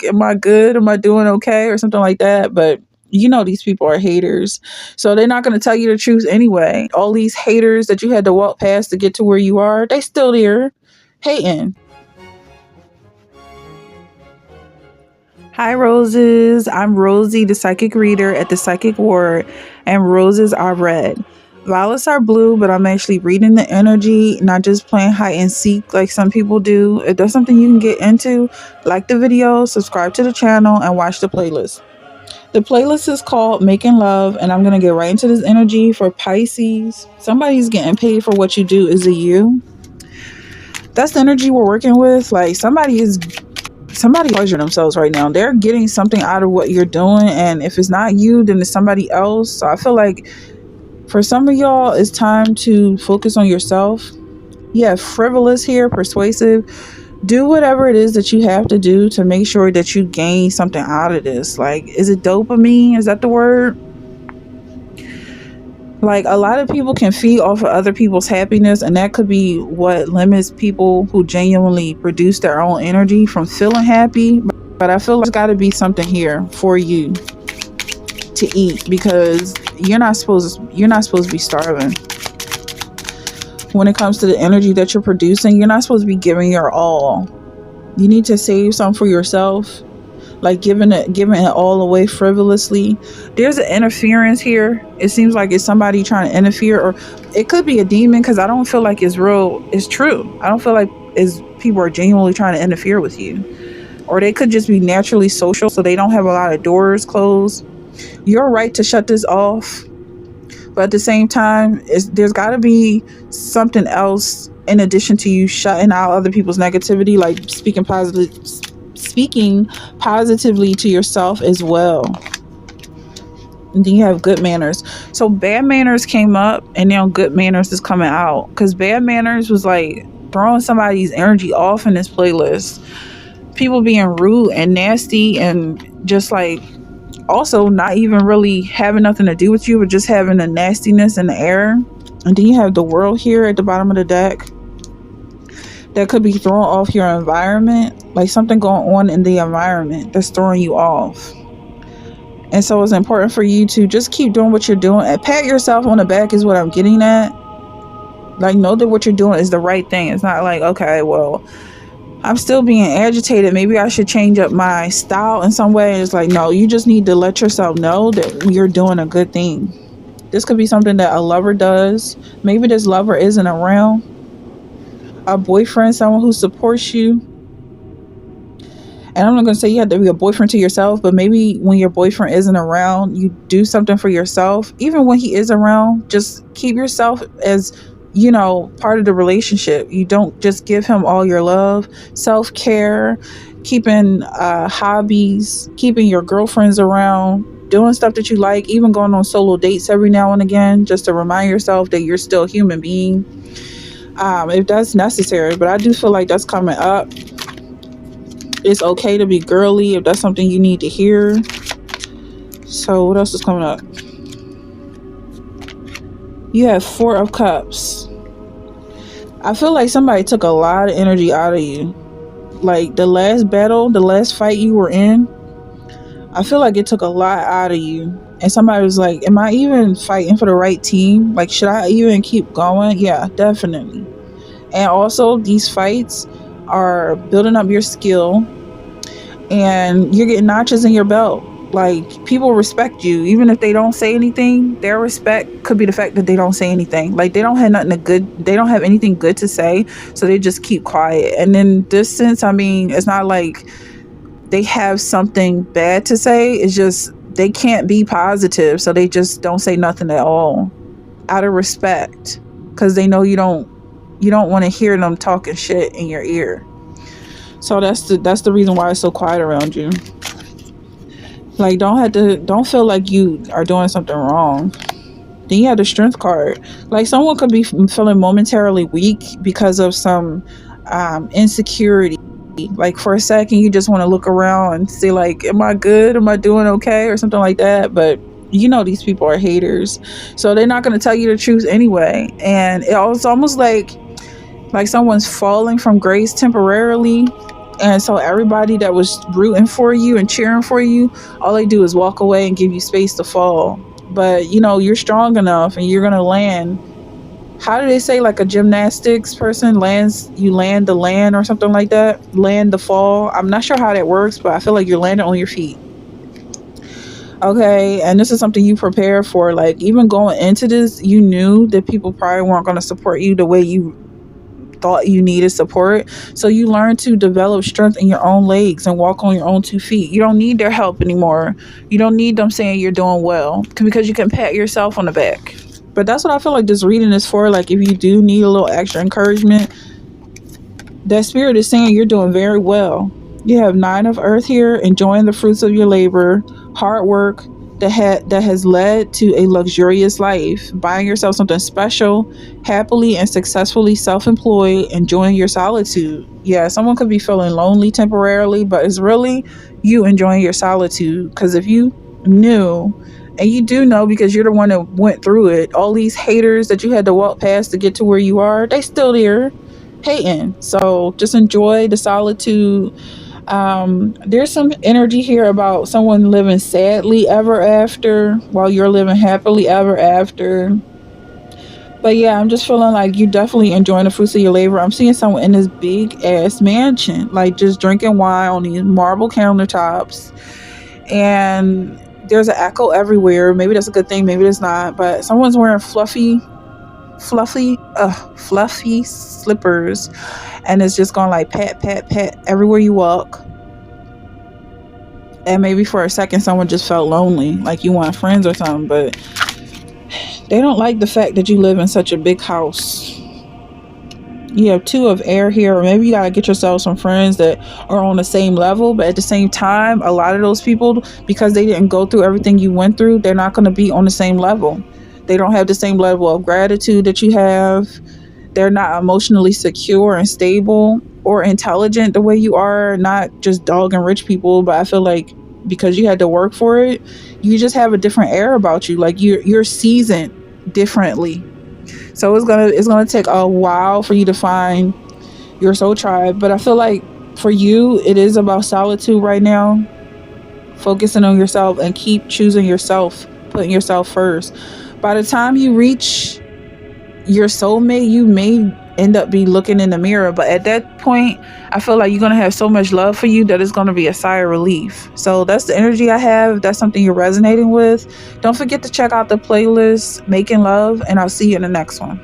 am I good? Am I doing okay? Or something like that. But these people are haters. So they're not going to tell you the truth anyway. All these haters that you had to walk past to get to where you are, they still there hating. Hi, Roses. I'm Rosie, the psychic reader at the Psychic Ward, and roses are red. Violets are blue, but I'm actually reading the energy, not just playing hide and seek like some people do. If that's something you can get into, like the video, subscribe to the channel, and watch the playlist. The playlist is called Making Love, and I'm going to get right into this energy for Pisces. Somebody's getting paid for what you do. Is it you? That's the energy we're working with. Like somebody pleasuring themselves right now. They're getting something out of what you're doing, and if it's not you, then it's somebody else. So I feel like for some of y'all, it's time to focus on yourself. Yeah, frivolous here, persuasive. Do whatever it is that you have to do to make sure that you gain something out of this. Like, is it dopamine? Is that the word? Like, a lot of people can feed off of other people's happiness, and that could be what limits people who genuinely produce their own energy from feeling happy. But I feel like there's got to be something here for you to eat, because you're not supposed to be starving. When it comes to the energy that you're producing, you're not supposed to be giving your all. You need to save some for yourself. Like giving it all away frivolously. There's an interference here. It seems like it's somebody trying to interfere, or it could be a demon, because I don't feel like it's real. It's true. I don't feel like people are genuinely trying to interfere with you. Or they could just be naturally social, so they don't have a lot of doors closed. You're right to shut this off. But at the same time, there's got to be something else in addition to you shutting out other people's negativity, like speaking positively to yourself as well. And then you have good manners. So bad manners came up, and now good manners is coming out, because bad manners was like throwing somebody's energy off in this playlist. People being rude and nasty, and just like also not even really having nothing to do with you, but just having the nastiness in the air. And then you have the world here at the bottom of the deck. That could be throwing off your environment, like something going on in the environment that's throwing you off. And so it's important for you to just keep doing what you're doing, and pat yourself on the back is what I'm getting at. Like, know that what you're doing is the right thing. It's not like, okay, well, I'm still being agitated, maybe I should change up my style in some way. It's like, no, you just need to let yourself know that you're doing a good thing. This could be something that a lover does. Maybe this lover isn't around. A boyfriend, someone who supports you. And I'm not going to say you have to be a boyfriend to yourself, but maybe when your boyfriend isn't around, you do something for yourself. Even when he is around, just keep yourself as, part of the relationship. You don't just give him all your love. Self-care, keeping hobbies, keeping your girlfriends around, doing stuff that you like, even going on solo dates every now and again, just to remind yourself that you're still a human being. If that's necessary. But I do feel like that's coming up. It's okay to be girly if that's something you need to hear. So what else is coming up? You have 4 of Cups. I feel like somebody took a lot of energy out of you. Like the last battle, the last fight you were in, I feel like it took a lot out of you. And somebody was like, am I even fighting for the right team? Like, should I even keep going? Yeah, definitely. And also, these fights are building up your skill, and you're getting notches in your belt. Like, people respect you. Even if they don't say anything, their respect could be the fact that they don't say anything. Like, they don't have anything good to say, so they just keep quiet. And in this sense, I mean, it's not like they have something bad to say. It's just they can't be positive, so they just don't say nothing at all out of respect, because they know you don't want to hear them talking shit in your ear. So that's the reason why it's so quiet around you. Like, don't feel like you are doing something wrong. Then you have the Strength card. Like, someone could be feeling momentarily weak because of some insecurity. Like, for a second, you just want to look around and see, like, am I good? Am I doing okay? Or something like that. But these people are haters, so they're not going to tell you the truth anyway. And it's almost like someone's falling from grace temporarily, And so everybody that was rooting for you and cheering for you, all they do is walk away and give you space to fall. But you're strong enough and you're gonna land. How do they say, like a gymnastics person lands, you land the land or something like that? Land the fall. I'm not sure how that works, but I feel like you're landing on your feet. Okay, and this is something you prepare for. Like, even going into this, you knew that people probably weren't going to support you the way you thought you needed support. So you learn to develop strength in your own legs and walk on your own 2 feet. You don't need their help anymore. You don't need them saying you're doing well, because you can pat yourself on the back. But that's what I feel like this reading is for. Like, if you do need a little extra encouragement, that spirit is saying you're doing very well. You have 9 of earth here, enjoying the fruits of your labor, hard work that has led to a luxurious life, buying yourself something special, happily and successfully self-employed, enjoying your solitude. Yeah, someone could be feeling lonely temporarily, but it's really you enjoying your solitude. Because if you knew, and you do know because you're the one that went through it, all these haters that you had to walk past to get to where you are, they still there hating. So just enjoy the solitude. There's some energy here about someone living sadly ever after while you're living happily ever after. But yeah, I'm just feeling like you definitely enjoying the fruits of your labor. I'm seeing someone in this big ass mansion, like just drinking wine on these marble countertops, and there's an echo everywhere. Maybe that's a good thing, maybe it's not. But someone's wearing fluffy slippers, and it's just going like pat pat pat everywhere you walk. And maybe for a second someone just felt lonely, like you want friends or something, but they don't like the fact that you live in such a big house. You have 2 of air here, or maybe you gotta get yourself some friends that are on the same level. But at the same time, a lot of those people, because they didn't go through everything you went through, they're not going to be on the same level. They don't have the same level of gratitude that you have. They're not emotionally secure and stable or intelligent the way you are. Not just dogging rich people, but I feel like because you had to work for it, you just have a different air about you. Like you're seasoned differently. So it's gonna take a while for you to find your soul tribe. But I feel like for you, it is about solitude right now. Focusing on yourself and keep choosing yourself, putting yourself first. By the time you reach your soulmate, you may end up be looking in the mirror, but at that point I feel like you're gonna have so much love for you that it's gonna be a sigh of relief. So that's the energy I have. If that's something you're resonating with, don't forget to check out the playlist Making Love, and I'll see you in the next one.